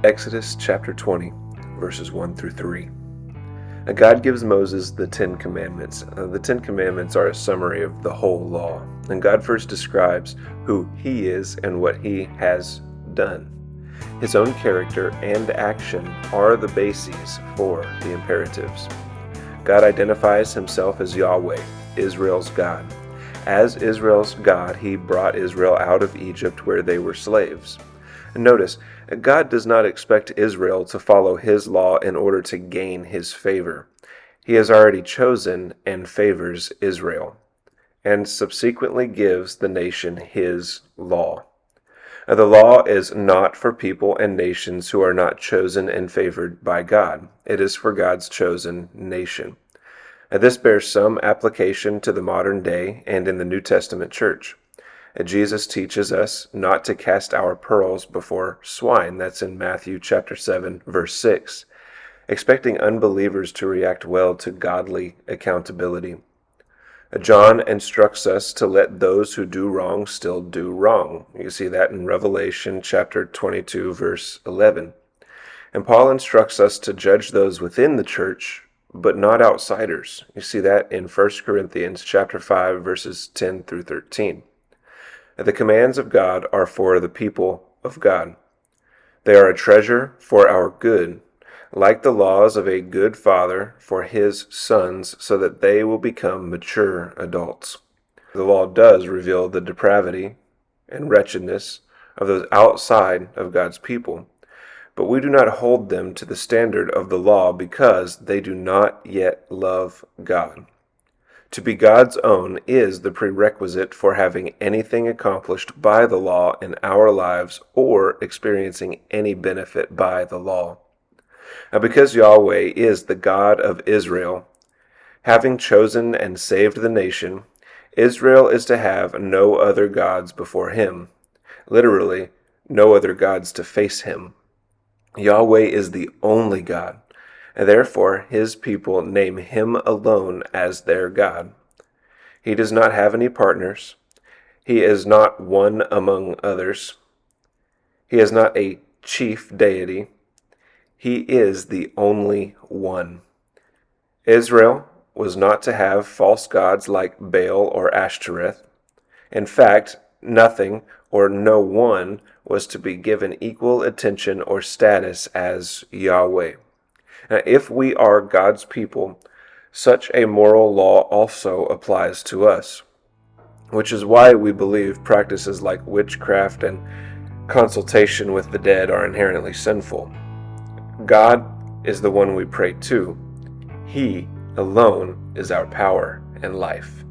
Exodus chapter 20, verses 1 through 3. God gives Moses the Ten Commandments. The Ten Commandments are a summary of the whole law, and God first describes who He is and what He has done. His own character and action are the bases for the imperatives. God identifies Himself as Yahweh, Israel's God. As Israel's God, He brought Israel out of Egypt where they were slaves. And notice, God does not expect Israel to follow His law in order to gain His favor. He has already chosen and favors Israel, and subsequently gives the nation His law. The law is not for people and nations who are not chosen and favored by God. It is for God's chosen nation. This bears some application to the modern day and in the New Testament church. Jesus teaches us not to cast our pearls before swine. That's in Matthew chapter 7, verse 6, expecting unbelievers to react well to godly accountability. John instructs us to let those who do wrong still do wrong. You see that in Revelation chapter 22, verse 11. And Paul instructs us to judge those within the church, but not outsiders. You see that in 1 Corinthians chapter 5, verses 10 through 13. The commands of God are for the people of God. They are a treasure for our good, like the laws of a good father for his sons, so that they will become mature adults. The law does reveal the depravity and wretchedness of those outside of God's people, but we do not hold them to the standard of the law because they do not yet love God. To be God's own is the prerequisite for having anything accomplished by the law in our lives or experiencing any benefit by the law. Now, because Yahweh is the God of Israel, having chosen and saved the nation, Israel is to have no other gods before Him. Literally, no other gods to face Him. Yahweh is the only God, and therefore His people name Him alone as their God. He does not have any partners. He is not one among others. He is not a chief deity. He is the only one. Israel was not to have false gods like Baal or Ashtoreth. In fact, nothing or no one was to be given equal attention or status as Yahweh. Now, if we are God's people, such a moral law also applies to us, which is why we believe practices like witchcraft and consultation with the dead are inherently sinful. God is the one we pray to. He alone is our power and life.